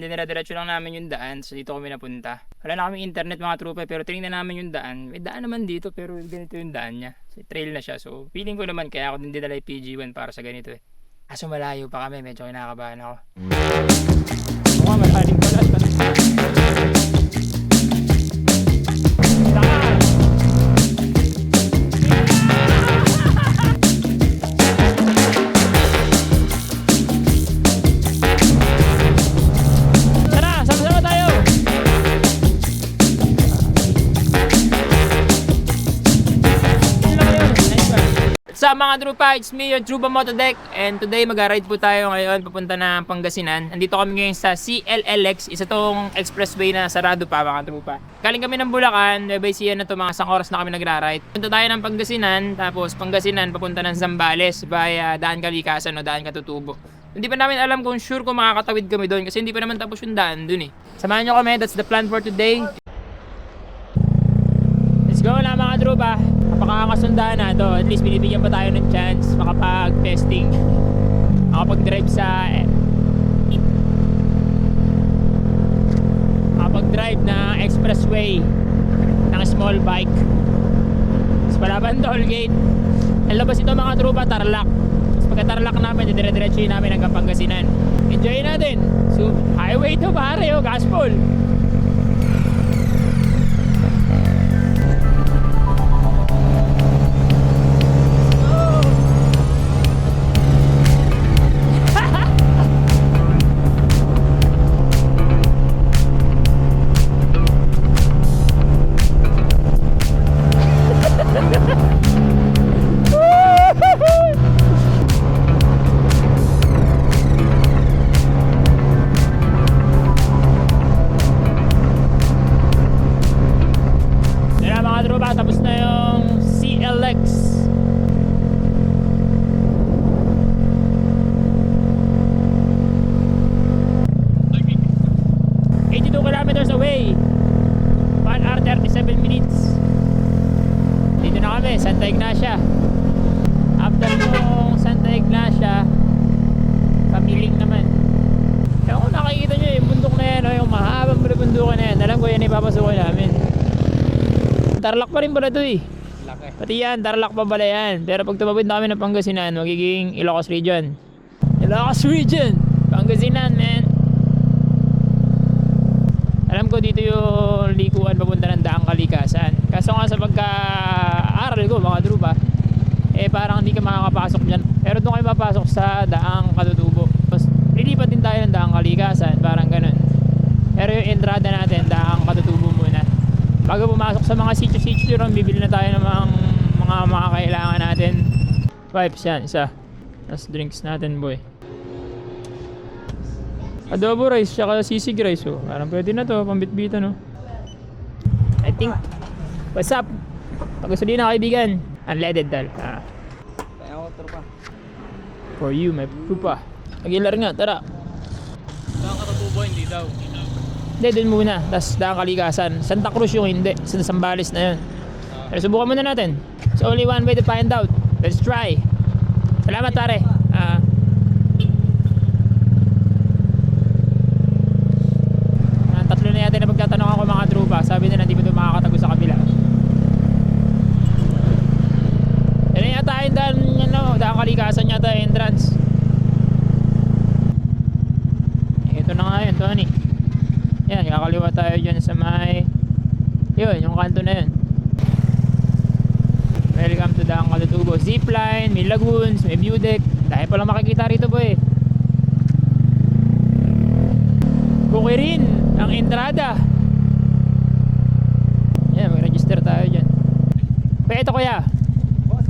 dinira-diretso lang namin yung daan. So dito kami napunta. Wala na kami internet mga tropa, pero tinignan namin yung daan. May daan naman dito, pero ganito yung daan niya. So, trail na siya. So feeling ko naman kaya ako din dinala yung PG1 para sa ganito eh. Kaso malayo pa kami, medyo kinakabahan ako. Mukhang malalim pala. Sa mga tropa, it's me, your Truba Motodeck, and today mag-ride po tayo ngayon papunta na Pangasinan. Andito kami ngayon sa CLLX, isa tong expressway na sarado pa mga tropa. Galing kami ng Bulacan, Nueva Ecija na to, mga 1 oras na kami nag-ride. Punta tayo ng Pangasinan, tapos Pangasinan papunta ng Zambales via Daan Kalikasan o Daan Katutubo. Hindi pa namin alam kung sure kung makakatawid kami doon kasi hindi pa naman tapos yung daan doon eh. Samahan nyo kami, that's the plan for today. Let's go na mga tropa. Napakakangasundaan na to. At least binibigyan pa tayo ng chance makapag-testing, makapag-drive sa makapag-drive na expressway ng small bike. Tapos palaban toll gate. Ang labas ito mga tropa, Tarlac. Tapos pagka Tarlac namin, dire-diretsuhin namin hanggang Pangasinan. Enjoy natin. So, highway to pare, oh, gaspol. Tapos na yung CLX. 82 kilometers away, 1 hour 37 minutes. Dito na kami, Santa Ignacia. After nung Santa Ignacia, Kamiling naman. Kaya kung nakikita nyo yung bundok na yan, yung mahabang bundukan na yan, alam ko yan ipapasukin namin. Tarlac pa rin pala ito eh. Pati yan, Tarlac pa pala yan. Pero pag tumawid na kami ng Pangasinan, magiging Ilocos Region. Ilocos Region! Pangasinan, man! Alam ko dito yung likuan papunta ng Daang Kalikasan. Kaso nga sa pagka-aral ko, mga drupa, eh parang hindi ka makakapasok dyan. Pero doon kayo mapasok sa Daang Katutubo. Tapos lilipat din tayo ng Daang Kalikasan, parang ganun. Pero yung entrada natin, Daang Katutubo muna. Bago pumasok sa mga sitio-sitio ron, bibili na tayo ng mga kailangan natin. Pipes yan, isa. Tapos drinks natin, boy. Adobo rice, tsaka sisig rice, oh. Parang pwede na to, pambitbita, no? I think, what's up? Pag-gasolina, kaibigan. Unleaded, dal. Ah. Kaya ako, tropa. For you, my pupa. Aguilar nga, tara. Saan Katutubo, hindi daw. Hindi, dun muna. Tapos Daang Kalikasan. Santa Cruz yung hindi. Sa Zambales na yun. Pero subukan muna natin. It's only one way to find out. Let's try. Salamat, pare. Tatlo na yata na pagtatanong ako mga trupa. Sabi nila hindi pa doon makakatago sa kabila. Yan yata yung Daang Kalikasan yata yung entrance. Ito na nga yun, Tony. Yan, kakaliwa tayo dyan sa may yun, yung kanto na yun. Welcome to Daang Katutubo. Zipline, may lagoons, may view deck. Dahil palang makikita rito po eh. Bukirin ang entrada. Yan, mag-register tayo dyan. Kaya ito kuya. Boss,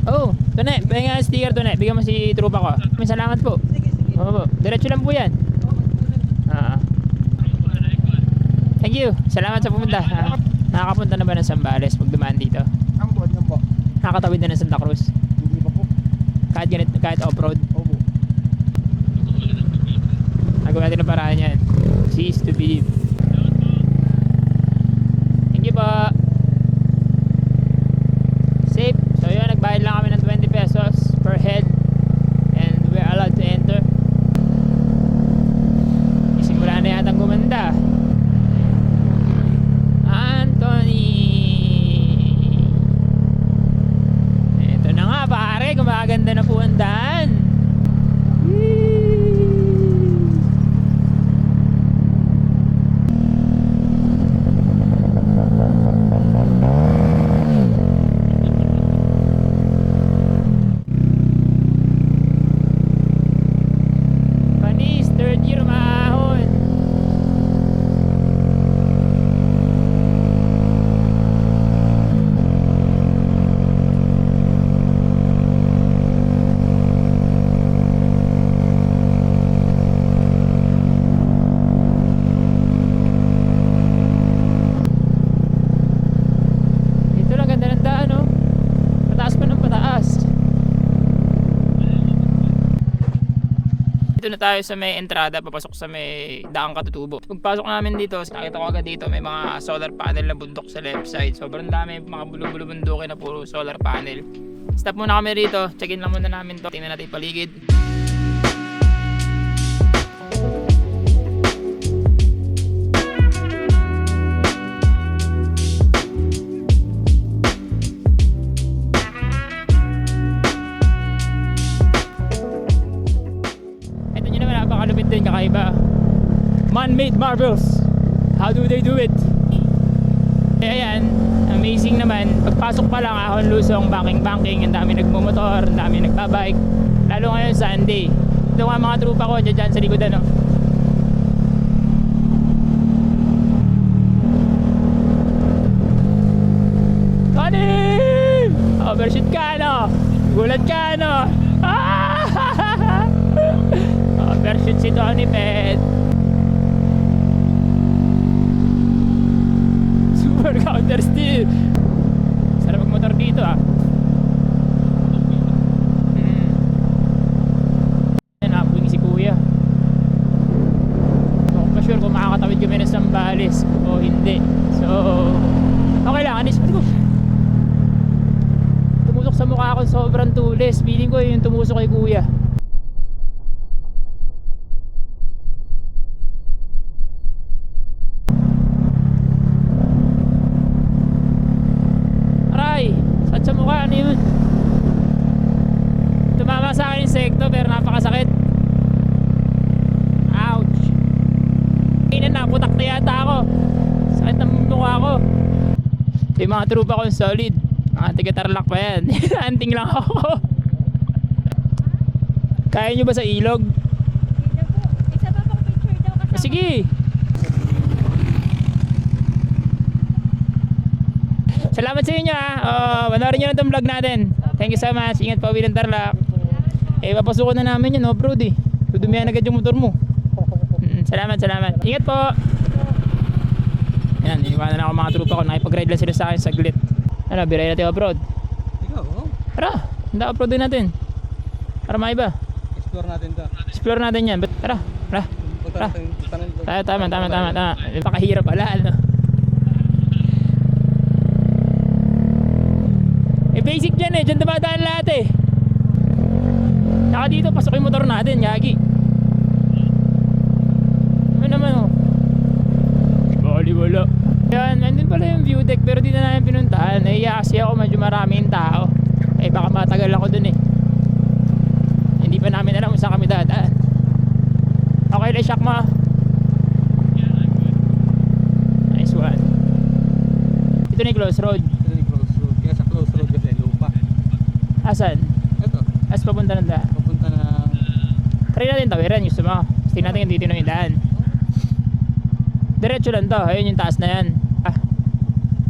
Oh, ito na, bigyan nga sticker to na. Bigyan mo si trupa ko. May salamat po. sige. Oo, diretso lang po yan. Thank you. Salamat sa pumunta. Nakakapunta na ba ng Zambales pag dumaan dito? Ang buwan niyo po. Nakakatawid na ng Santa Cruz. Hindi pa po. Kahit off-road. Opo. Nagawa natin ang paraan yan. Cease to believe. Thank you po. Safe. So yun, nagbayad lang kami ng 20 pesos per head. And we're allowed to enter. tayo sa may entrada, papasok sa may daang Katutubo. Pagpasok namin dito, nakita ko agad dito may mga solar panel na bundok sa left side. Sobrang dami mga bulo-bulo bundukin na puro solar panel. Stop muna kami rito, check-in lang muna namin to. Tingnan natin yung paligid. Ito nyo naman, napakalupit din, kakaiba. Man-made marvels. How do they do it? Ayan, amazing naman. Pagpasok pa lang, Ahon Lusong, banking, ang dami nagmumotor, ang dami nagbabike. Lalo ngayon Sunday. Ito nga mga trupa ko dyan sa likod, ano. Kanin! Overshoot ka, no? Gulat ka, no? Ah! Overshoot si Tony Pet. Super counter steal. Sarap magmotor dito, ah. Napuwing si kuya. Ako pa sure kung makakatawid kami ng Sambales o hindi. So, okay lang. Anis, ano ko? Tumusok sa mukha ako, sobrang tulis. Feeling ko yung tumusok kay kuya. Sa mukha, ano yun? Tumama sa akin yung sekto pero napakasakit. Ouch. Kainan na, putak na yata ako. Sakit ng mukha ko. Yung mga trupa ko solid. Mga tiga-Tarlac pa yan. Anting lang ako. Kaya nyo ba sa ilog? Hindi na po. Isa pa pang picture daw kasama. Sige. Salamat sa inyo, ha. Panoorin nyo na itong vlog natin. Thank you so much. Ingat pa uwi ng Tarlac. Papasukan na namin yun, off-road eh. Dudumihan agad yung motor mo. Salamat. Ingat po. Yan, iniwanan ako mga trupa ko. Nakipag-ride lang sila sa akin saglit. Ano, biray natin off-road. Ikaw, oh. Tara, handa off-road din natin. Para maiba. Explore natin to. Explore natin yan. Tara. Punta natin. Tama. Pakahirap pala, ano. Basic dyan eh, dyan dumadaan lahat eh. Saka dito, pasok yung motor natin, yagi. Ano naman oh. Bali wala. Yan, nandun pala yung view deck pero di na namin pinuntahan. Nahiya kasi ako, medyo maraming tao. Baka matagal ako dun eh. Hindi pa namin alam kung saan kami dadaan. Okay lang, shock mo. Nice one. Ito na yung close road. Kaya sa close road kasi lupa. Asan? Ito, As papunta ng daan. papunta na. Try natin tawiran, gusto mo. Tingnan natin kung dito na yung daan. Diretso lang to, ayun yung taas na yan.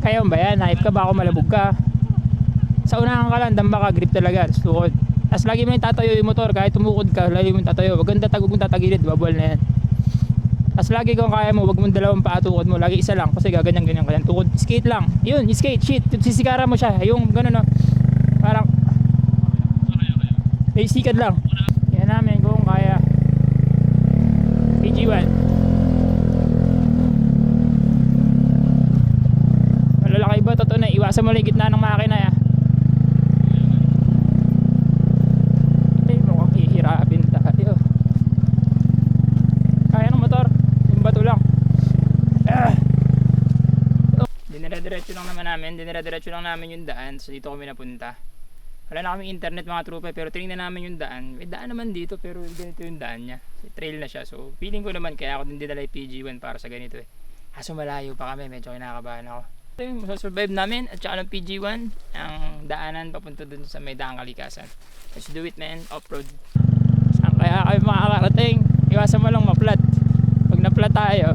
Kaya mo ba yan? Hype ka ba ako, malabog ka? Sa unahan ka lang, damba ka, grip talaga, tapos tukod. Tapos lagi mo yung tatayo yung motor, kahit tumukod ka, lagi mo yung tatayo. Wag kang tatagilid, babual na yan. Tapos lagi kung kaya mo, wag mong dalawang paa tukod mo, lagi isa lang, kasi gaganyan-ganyan ka yan. Tukod, skate lang. Yun, skate, shit, sisikara mo siya, yung gano'n no. Parang may sikad lang. Yan namin kung kaya. PG1. Malalaki ba? Totoo na. Iwasan mo lang yung gitna ng makina ya. Ay, mukhang hihirapin tayo. Kaya ng motor. Yung bato lang. Dinira-diretso lang namin yung daan. So dito kami napunta. Wala na kami internet mga trupa pero tinignan namin yung daan. May daan naman dito pero ganito yung daan niya. Trail na siya. So feeling ko naman kaya ako din dinala yung PG1 para sa ganito eh. Kaso malayo pa kami. Medyo kinakabahan ako. Ito yung masasurvive namin at saka ng PG1. Ang daanan papunta dun sa may daang Kalikasan. Let's do it man. Off-road. Saan kaya kami makakarating? Iwasan mo lang ma-flat. Pag na-flat tayo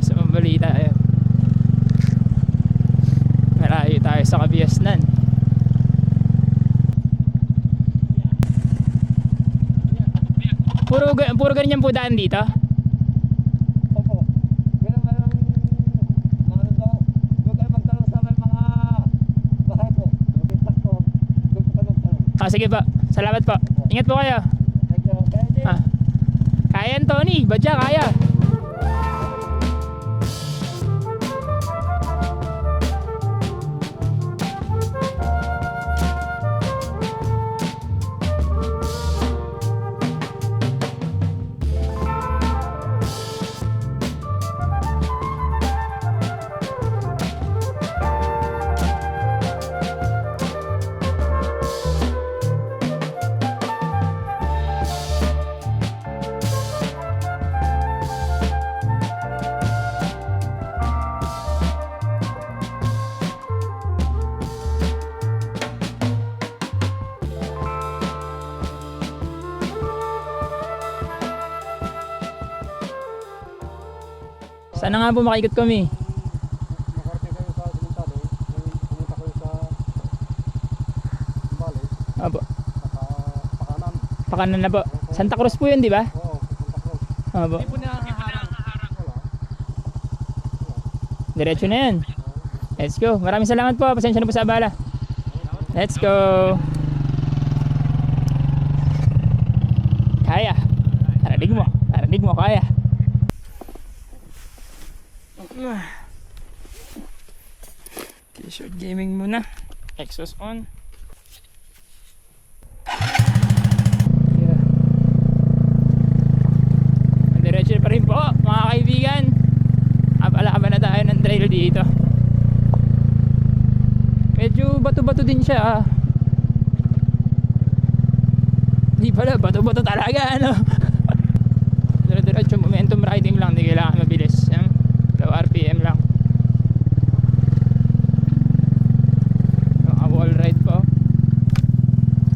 sa mabalita tayo. Malayo tayo sa Kabiasnan. Puro ganyan po daan dito? Opo. Ganun na lang mga daw. Doon kayo magtanong sa mga bahay po. Doon po kayo magtanong. Sige pa. Salamat po. Ingat po kayo. Thank you. Thank you. Ah. Kaya yan, Tony. Badya, kaya. Sana nga po makikot kami. Nakarating kayo sa Simentado. Pumunta kayo sa Bales. Opo. Saka Pakanan. Pakanan na po. Santa Cruz po yun, di ba? Oo, Santa Cruz. Opo. Hindi po nakaharang. Wala. Diretso na yan. Let's go. Maraming salamat po. Pasensya na po sa abala. Let's go. Kaya. Narinig mo. Narinig mo. Kaya. T-shirt gaming muna. Exhaust on. Yeah. Diretso pa rin po mga kaibigan. Abala-abala na tayo ng trail dito. Medyo bato-bato din siya. Hindi pala, bato-bato talaga ano. Diretso momentum riding lang, hindi kailangan mabilis. Low RPM lang. Wall ride po.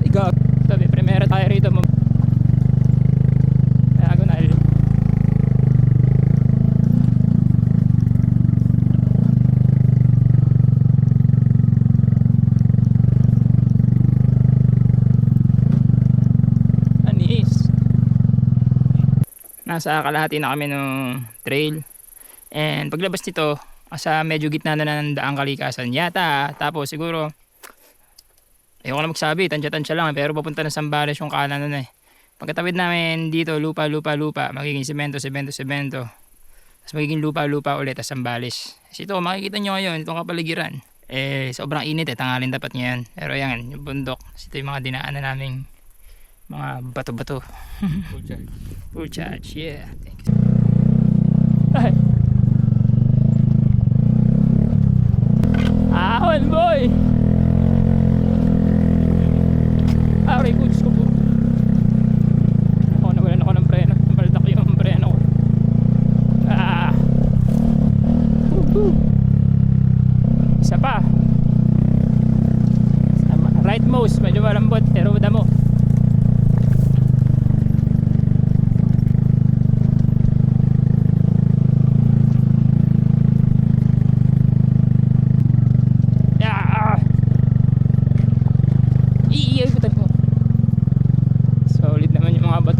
Ikaw, sabi, primera tayo rito mo. Diagonal. Anis. Nasa kalahati na kami ng trail. And paglabas nito, sa medyo gitna na ng daang kalikasan yata. Tapos siguro, ayoko na magsabi, tansya-tansya lang. Pero papunta na Zambales yung kanan nun eh. Pagkatawid namin dito, lupa. Magiging semento. Tapos magiging lupa ulit, tapos Zambales. Kasi ito, makikita nyo ngayon, itong kapaligiran. Sobrang init tangalin dapat ngayon. Pero yan, yung bundok. Tapos ito yung mga dinaanan naming mga bato-bato. Full charge. Full charge, yeah. Thank you. Ay. Ahon boy! Aray ko, Diyos ko po. Nawalan ako ng preno. Maldak yung preno ko. Woohoo! Isa pa. Right most, medyo malambot. Pero damo.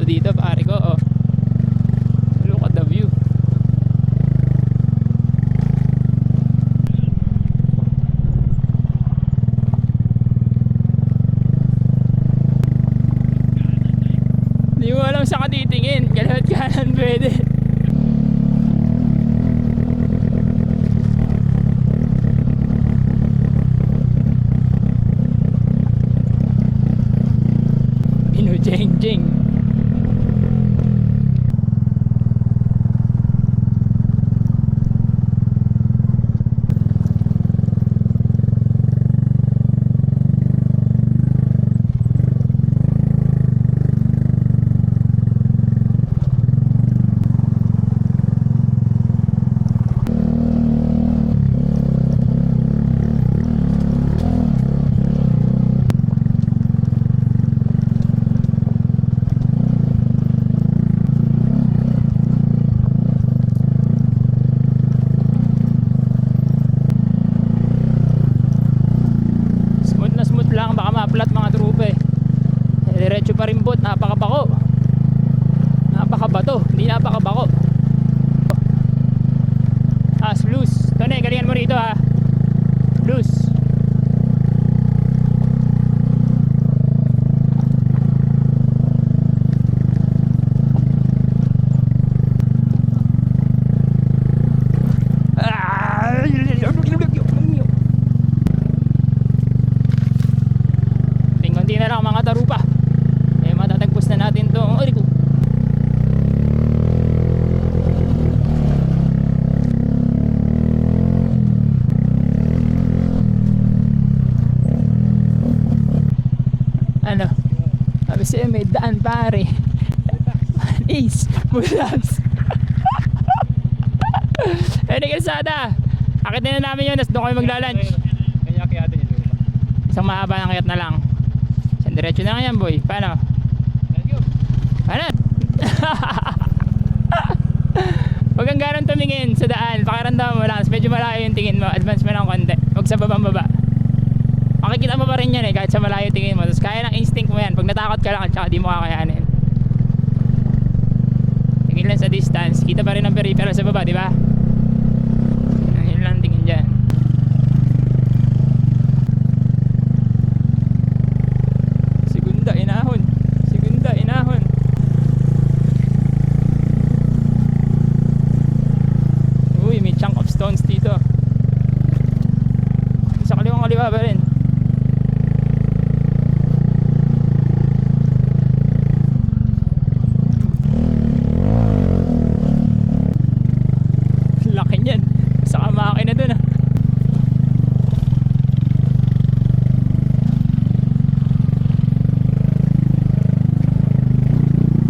Dito pare ko, oh. Look at the view. Hindi mo alam saan ka titingin. Kalahat kanan pwede. Jeng-jeng. Ayun, may daan pare. Ace, Bulabs. Ayun, kalsada. Akitin na namin yun, tapos doon kami magla-lunch. Kanya kaya din yung luma. Isang mahaba ng kayat na lang. Isang diretso na lang yan, boy. Paano? Thank you. Ano? Huwag kang ganun tumingin sa daan. Pakiramdam mo lang. Medyo malayo yung tingin mo. Advance mo ng konti. Huwag sa babang baba. Makikita mo pa rin yan eh. Kahit sa malayo tingin mo. Tapos kaya ng instinct mo yan. Pag natakot ka lang at saka di mo kakayanin. Tingin lang sa distance. Kita pa rin ang peripheral sa baba, di ba? Yun lang tingin dyan. Segunda, inahon. Segunda, inahon. Uy, may chunk of stones dito. Sa kaliwang kaliwa ba rin? Laki niyan. Saka makina dun ah.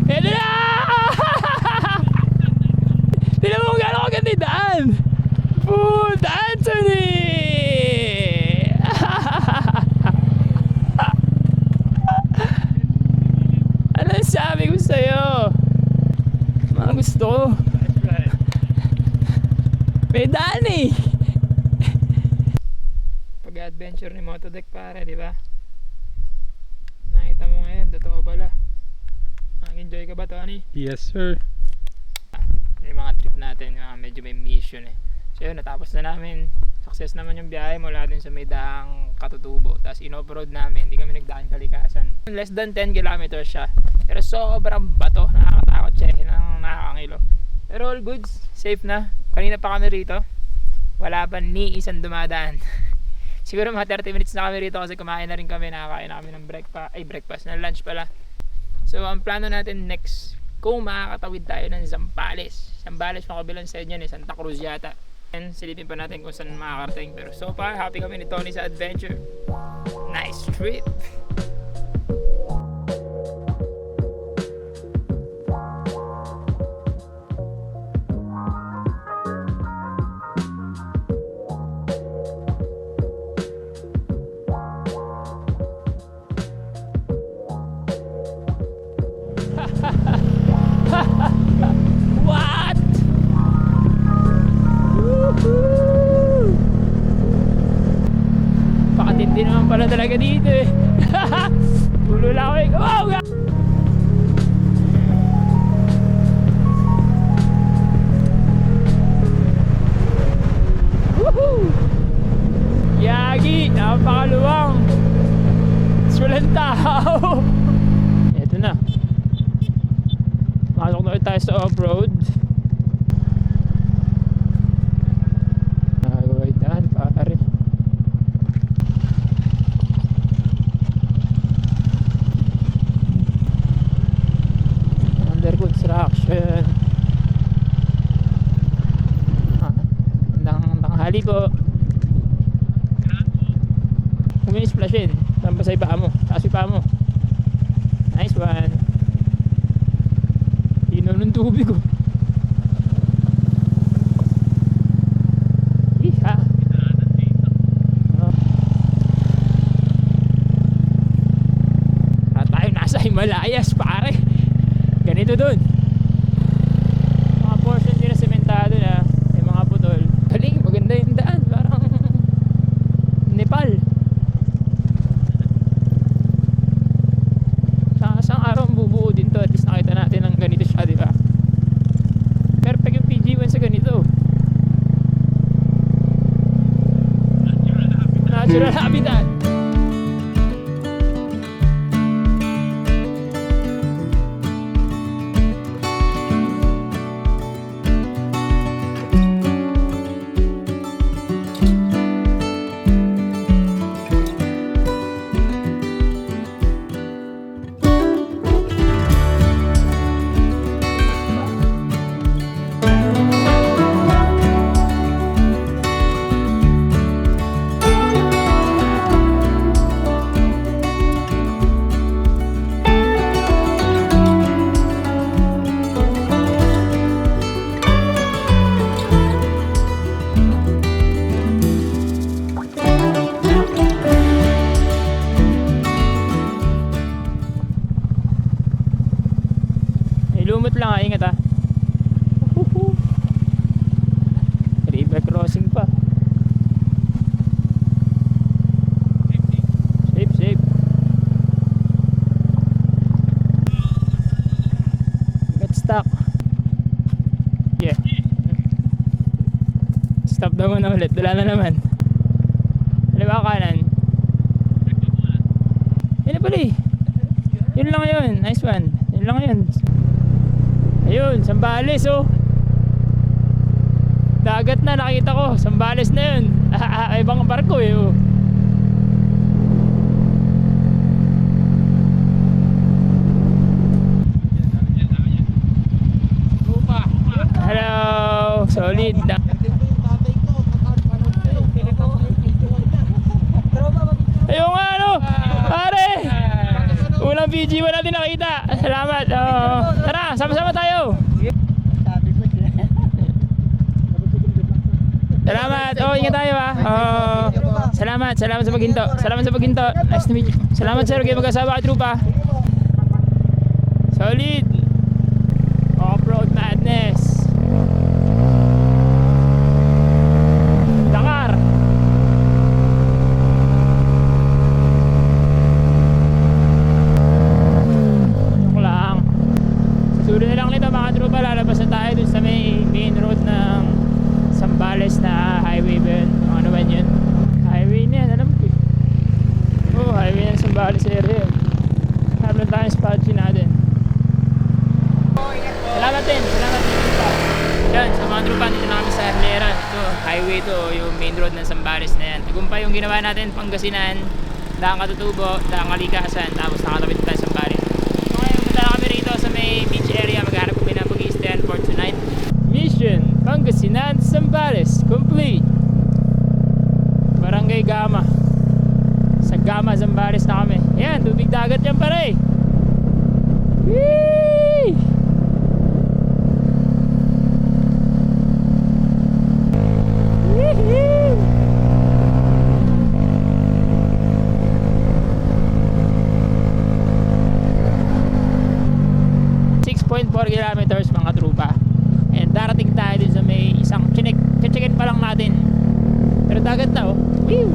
Hello na! Tignan mo kung gano'n kaganda yung daan. Food Anthony! Ano sabi ko sa'yo? Mga gusto ko. May daan eh. Pag-adventure ni Motodeck pare, di ba? Nakita mo ngayon, totoo pala. Nag-enjoy ka ba, Tony? Yes, sir. Yung mga trip natin, yung mga medyo may mission eh. So yun, natapos na namin. Success naman yung biyahe mula dun sa may daang Katutubo. Tapos in-off-road namin, hindi kami nagdaan Kalikasan. Less than 10 kilometers siya. Pero sobrang bato, nakakatakot siya eh, nakakangilo. Pero all goods, safe na. Kanina pa kami rito, wala pa ni isang dumadaan. Siguro mga 30 minutes na kami rito kasi kumain na rin kami, nakakain na kami ng breakfast, ng lunch pala. So ang plano natin next, kung makakatawid tayo ng Zambales. Zambales yung kabilang side niyan eh, Santa Cruz yata. And silipin pa natin kung saan makakarating. Pero so far, happy kami ni Tony sa adventure. Nice trip! What? Woohoo! Pakatindi naman pala talaga dito eh. Ulo lang ako eh. Wow! Woohoo! Yagi! Napakaluwang! Walang tao! Ito na. Pasok na ulit tayo sa off-road. Nagaway daan pare. Under construction. Tanghali po. Huwag mo i-splashin. Tampasay paa mo. Taas yung paa mo. Nice one. Hinaw ng tubig ko. Iha. Tayo nasa Himalayas pare. Ganito dun. Mga portion nila sementado na. May mga putol. Galing, maganda yung daan. Parang Nepal. Isang araw bubuo din to, at least nakita natin ang ganito siya, di ba? Perfect yung PG1 sa ganito. Natural habitat. Lumot lang ha, ingat ha. Uhuhu. River crossing pa. Safe, safe. Get stuck. Yeah. Stop daw muna ulit. Wala na naman. Kaliwa kanan. Yun na pala eh. Yun lang yun. Nice one. Yun lang yun. Ayun, Sambales oh. Dagat na nakita ko. Sambales na yun. Ibang barko eh oh. Hello. Solid na. Ayun nga ano. Pare. Unang VG mo natin nakita. Salamat. Tara, sama-sama tayo. Salamat. Oh, ingat tayo ha. Salamat sa paghinto. Salamat sa paghinto. Nice to meet you. Salamat sir, kayo mag-asawa kay trupa. Solid. Off-road madness. Dakar. Joke lang. Susunod na lang nito mga trupa, lalabas na tayo dun sa may main road ng Sambales na highway ba yun? Ano ba yun? Highway na yan, alam ko eh. Oh, highway ng Sambales area. Hablan tayo yung spot natin. Salamat din trupa. Yan, sa mga trupa, dito na kami sa Herlera. Ito, highway to, yung main road ng Sambales na yan. Tagumpay yung ginawa natin, Pangasinan, Daang Katutubo, Daang Kalikasan, tapos nakatapit tayo sa Sambales. So ngayon, punta na kami rito sa may beach area, maghanap kami ng pag-i-stayan for tonight. Mission, Pangasinan, Sambales, complete. Barangay Gama. Sa Gama, Sambales na kami. Ayan, tubig dagat yan pare. Whee! Wee-hee! 6.4 kilometers mga trupa. And darating tayo din sa may isang checkin pa lang natin. Pero dagat na oh. Woo!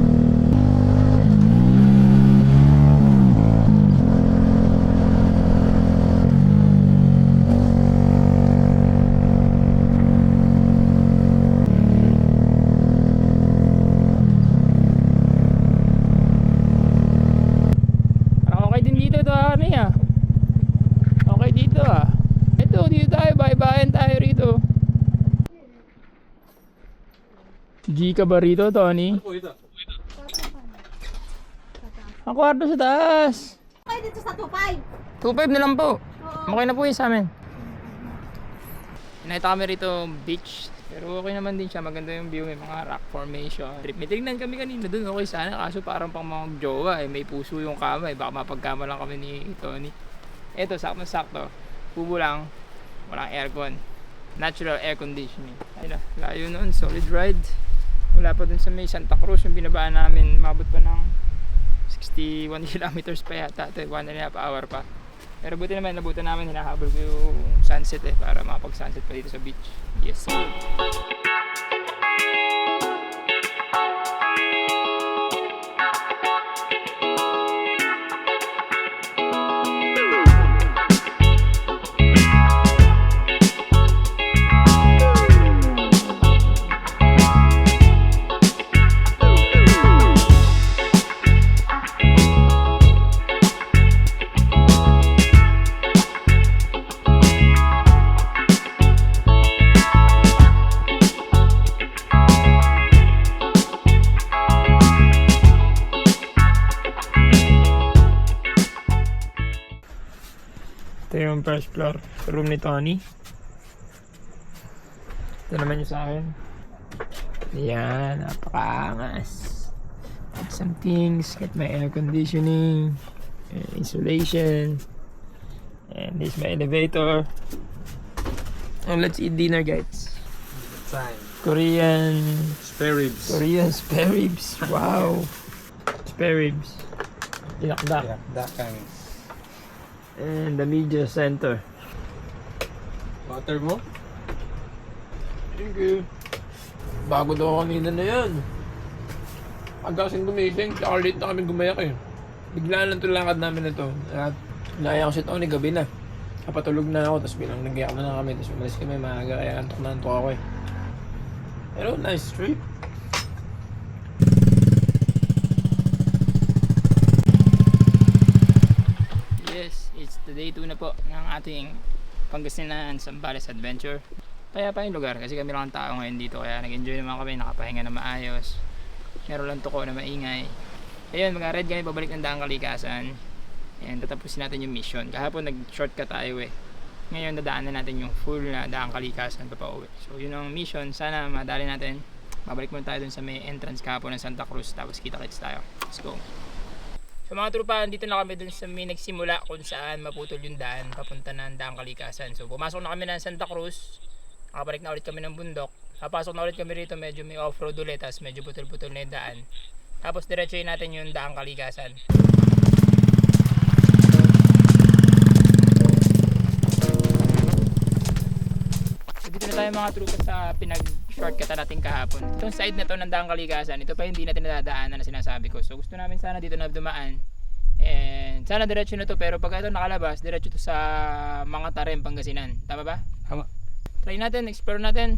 Okay din dito to ano ah. Okay dito ah. Ito, dito tayo, bye-bye tayo rito. G ka ba rito, Tony? Ang kwarto sa taas. Okay dito sa 2.5. 2.5 na lang po. Okay na po yun sa amin. Nakita kami rito beach. Pero okay naman din siya. Maganda yung view. May mga rock formation. May tignan kami kanina dun. Okay sana. Kaso parang pang mga jowa eh. May puso yung kama eh. Baka mapagkama lang kami ni Tony. Eto, sakto. Kubo lang. Walang aircon. Natural air conditioning. Ayun na. Layo noon. Solid ride. Wala pa dun sa may Santa Cruz. Yung binabaan namin. Mabot pa ng 61 kilometers pa yata. Ito 1.5 hour pa. Pero buti naman. Nabutan namin. Hinahabol ko yung sunset eh. Para makapag-sunset pa dito sa beach. Yes. Ito yung first floor room ni Tony. Ito naman yung sa akin. Ayan, napakaangas. Some things, get my air conditioning, insulation, and this is my elevator. And let's eat dinner, guys. Time. Korean Spare ribs. Korean spare ribs. Wow. Spare ribs. Dinakdak. Yeah, that kind. And the media center. Water mo? Thank you. Bago daw kanina na yan. Aga kasing gumising, tsaka late na kami gumayak eh. Biglaan lang tulakad namin na to. At naya ko si Tony gabi na. Kapatulog na ako, tapos bilang nag-iyak na kami. Tapos umalis kami maaga, kaya antok na antok ako eh. Pero nice trip. Yes, it's the day 2 na po ng ating Pangasinan Zambales Adventure. Kaya pa yung lugar kasi kami lang ang tao ngayon dito, kaya nag-enjoy naman kami, nakapahinga na maayos. Meron lang tuko na maingay. Ayun, mag-red kami pabalik ng Daang Kalikasan. And tatapusin natin yung mission. Kahapon nag-shortcut tayo eh. Ngayon dadaanan natin yung full na Daang Kalikasan papauwi. So yun ang mission, sana madali natin. Babalik muna tayo dun sa may entrance kahapon ng Santa Cruz, tapos kita-kits tayo. Let's go. So mga trupa, dito na kami dun sa may nagsimula kung saan maputol yung daan papunta ng Daang Kalikasan. So pumasok na kami ng Santa Cruz, nakabalik na ulit kami ng bundok. Papasok na ulit kami rito, medyo may off-road ulit, tapos medyo putol-putol na yung daan. Tapos diretsuhin natin yung Daang Kalikasan. So dito na tayo mga trupa sa pinag-shortcut natin kahapon. Itong side na to ng Daang Kalikasan, ito pa hindi natin nadadaanan na sinasabi ko. So gusto namin sana dito na dumaan. And sana diretso na to, pero pag ito nakalabas, diretso to sa mga Tarem, Pangasinan. Tama ba? Tama. Try natin, explore natin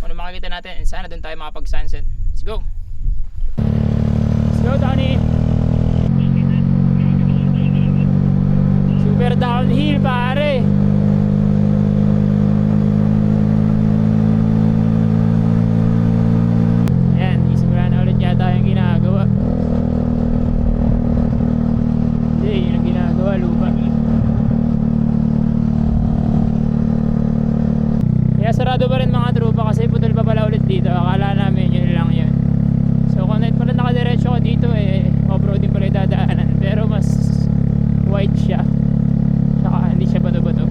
kung ano makikita natin, and sana doon tayo makapag-sunset. Let's go! Let's go, Tony! Super downhill, pare! Ayan, isimula na ulit yata yung ginagawa. Hindi, yun ang ginagawa, lupa. Kaya sarado pa rin mga trupa kasi putol pa pala ulit dito. Akala namin yun lang yun. So kung pala nakadiretso ko dito off-road din pala yung dadaanan. Pero mas wide siya. Saka hindi siya bato-bato.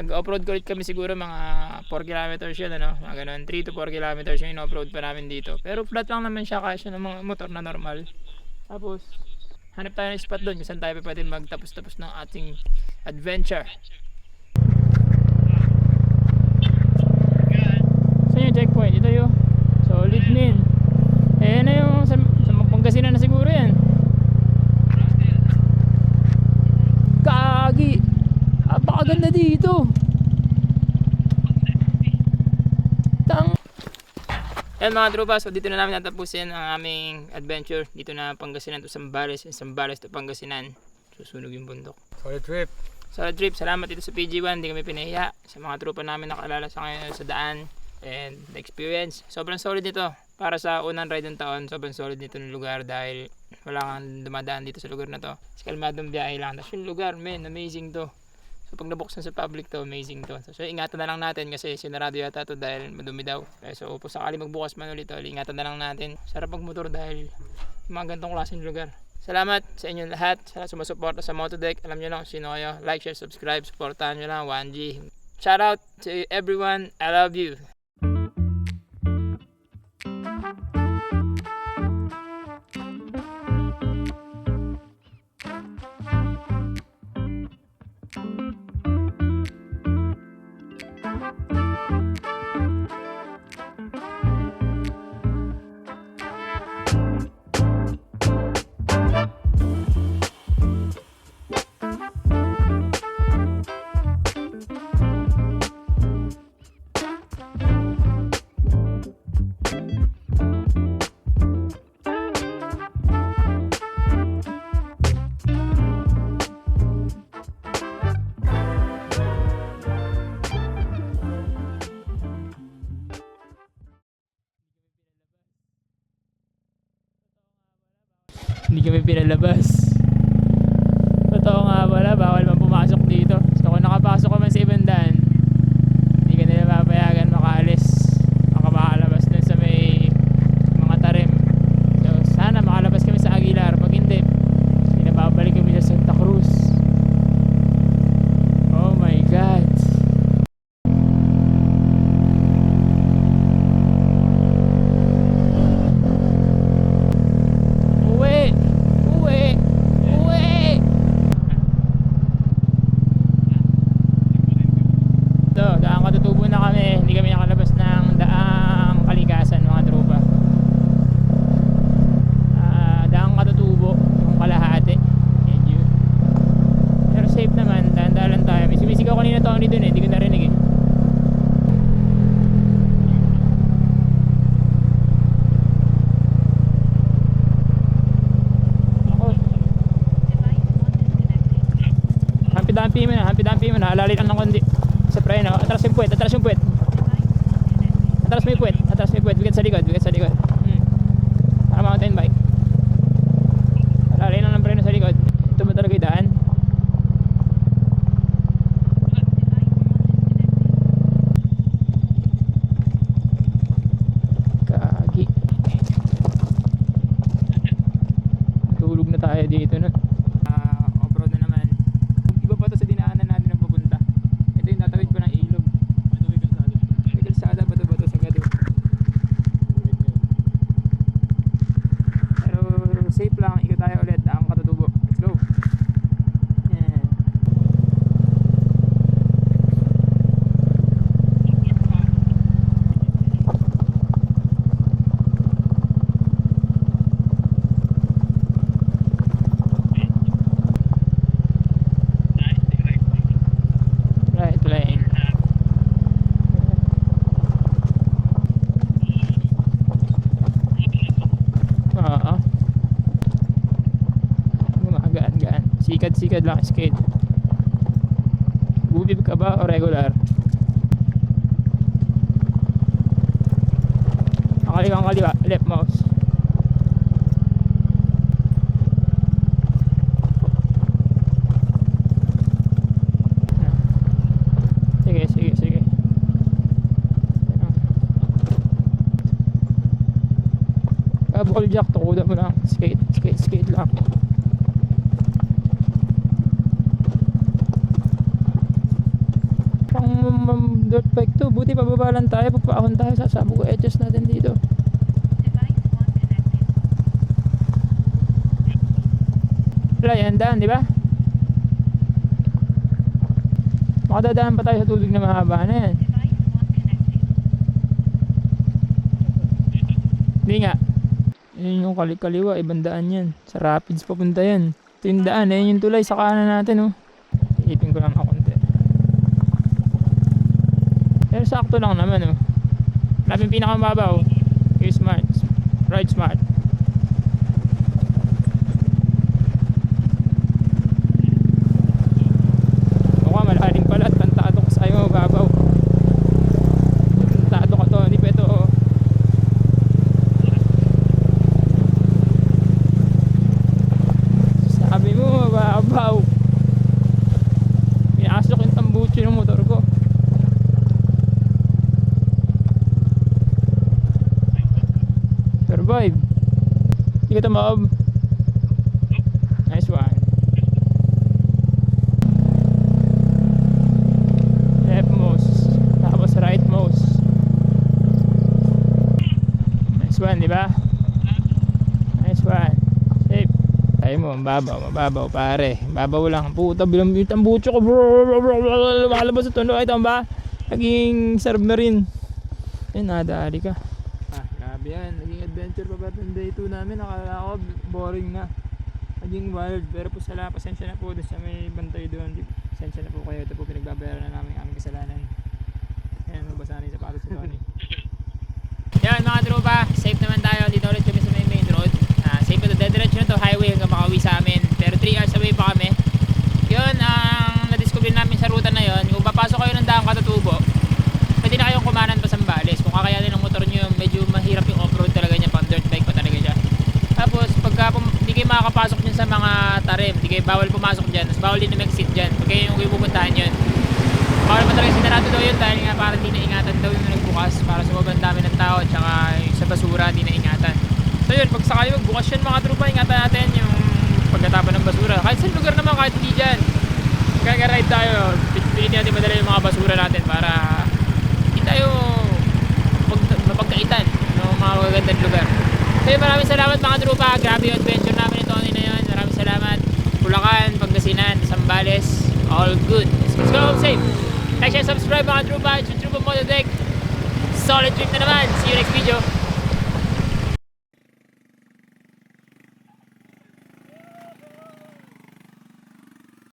Nag-off-road ko ulit kami siguro mga 4 kilometers yun, ano? Mga ganun, 3 to 4 kilometers yun off-road pa namin dito. Pero flat lang naman siya kasi ng mga motor na normal. Tapos hanap tayo ng spot doon kung saan tayo pwede magtapos-tapos ng ating adventure. Saan yung checkpoint? Ito yung solid min. Eh na yung sa Pangasinan na siguro yan. Kagi! Napakaganda dito. Yan mga tropa, so dito na namin natapusin ang aming adventure. Dito na Pangasinan to Zambales, Zambales to Pangasinan. Susunog yung bundok. Solid trip. Solid trip, salamat dito sa PG1, hindi kami pinahiya. Sa mga tropa namin nakalala sa ngayon sa daan and the experience. Sobrang solid nito. Para sa unang ride ng taon, sobrang solid nito ng lugar dahil wala kang dumadaan dito sa lugar na to. Sa kalmadong biyahe lang. Tapos yung lugar, man, amazing to. So pag nabuksan sa public to, amazing to. So ingatan na lang natin kasi sinarado yata to dahil madumi daw. So kung sakali magbukas man ulit, ingatan na lang natin. Sarap magmotor dahil mga gantong klaseng lugar. Salamat sa inyong lahat sa sumusuporta sa Motodeck. Alam nyo lang kung sino kayo. Like, share, subscribe. Supportahan nyo lang. 1G. Shout out to everyone. I love you. Hindi kami pinalabas. Totoo nga pala, bawal man pumasok dito. So kung nakapasok ka man sa ibang daan, hindi ka nila papayagan makaalis. Baka makalabas dun sa may mga Tarem. So sana makalabas kami sa Aguilar. Pag hindi, pinababalik kami sa Santa Cruz. Oh my God. Uwi! kanina Tony dun eh, hindi ko narinig eh. Ako. Hampi-dampi mo na, alali lang ng kundi. Sa preno, atras yung puwet. Atras mo yung puwet, bigat sa likod. Para mountain bike. Alali lang ng preno sa likod. Ito ba talaga yung daan? Kagi. Tulog na tayo dito nun. Off-road na naman. Iba pa to sa dinaanan natin ng papunta. Ito yung tatawid ko ng ilog. May kalsada ba to sa gado? Pero safe lang, ikot tayo ulit ang Katutubo. Let's go. Yeah. Right lane. Oo. Gumagaan. Sikad lang skate. Bubib ka ba o regular? Kaliwa, left mouse. Sige. Ball jack, tukuda mo lang. Skate lang. Pang dirt bike to, buti pababa lang tayo, pagpaahon tayo, sasabog ko edges natin dito. Wala yan, daan, di ba? Makadadaan pa tayo sa tubig na mahaba na yan. Hindi nga. Yun yung kaliwa, ibang daan yan. Sa Rapids papunta yan. Ito yung daan, yun yung tulay sa kanan natin, oh. Iipin ko lang ako konti. Pero sakto lang naman, oh. Lapin pinakamababaw. You're smart. Ride smart. Mukha malalim pala at tantado ko sa'yo mababaw. Tantado ka to, hindi pa ito, oh. Sabi mo mababaw. Pinasok yung tambucho ng motor ko. Survive. Hindi ka tumaob. Nice one. Left most. Tapos right most. Nice one, di ba? Nice one. Safe. Tayo mo, mababaw pare. Mababaw lang. Puta, bilang yung tambucho ko. Lumalabas sa tundo. Ay, tama ba? Naging submarine. Ay, nadali ka. Grabe yan, naging adventure pa ba itong day 2 namin. Nakala ko boring na, naging wild. Pero po pasensya na po doon sa may bantay doon. Pasensya na po kayo, ito po pinagbabayaran na namin ang aming kasalanan. Ayan, mabasa na yung sapatos sa Tony. Yan mga tropa, safe naman tayo. Dito ulit kami sa may main road. Safe ito, dediretso na to highway hanggang makauwi sa amin. Pero 3 hours away pa kami. Yun ang na-discover namin sa ruta na yun. Kung papasok kayo ng daang Katutubo, pwede na kayong kumanan pa Sambales. Kung kakayanin ng motor nyo, medyo mahirap yung off-road talaga niya, pang dirt bike pa talaga siya. Tapos pagka hindi kayo makakapasok dyan sa mga tarim, hindi kayo bawal pumasok dyan, tapos bawal din na mag-exit dyan pag kayo yung pupuntahan yun. Bawal pa talaga sinarado daw yun dahil nga para hindi na ingatan daw yung nagbukas, para sa sobrang dami ng tao at saka sa basura hindi na ingatan. So yun, pag sakali magbukas yun mga trupa, ingatan natin yung pagkatapon ng basura. Kahit sa lugar naman, kahit hindi dyan, kaka-ride tayo, pilitin natin madala yung mga basura natin para hindi tayo mapagkaitan ng mga magagandang lugar. So maraming salamat mga trupa, grabe yung adventure namin ito na yun. Maraming salamat. Bulacan, Pangasinan, Sambales, all good. Let's go home safe. Like, share, subscribe mga trupa. It's yung Trupa Mototech. Solid trip na naman. See you next video.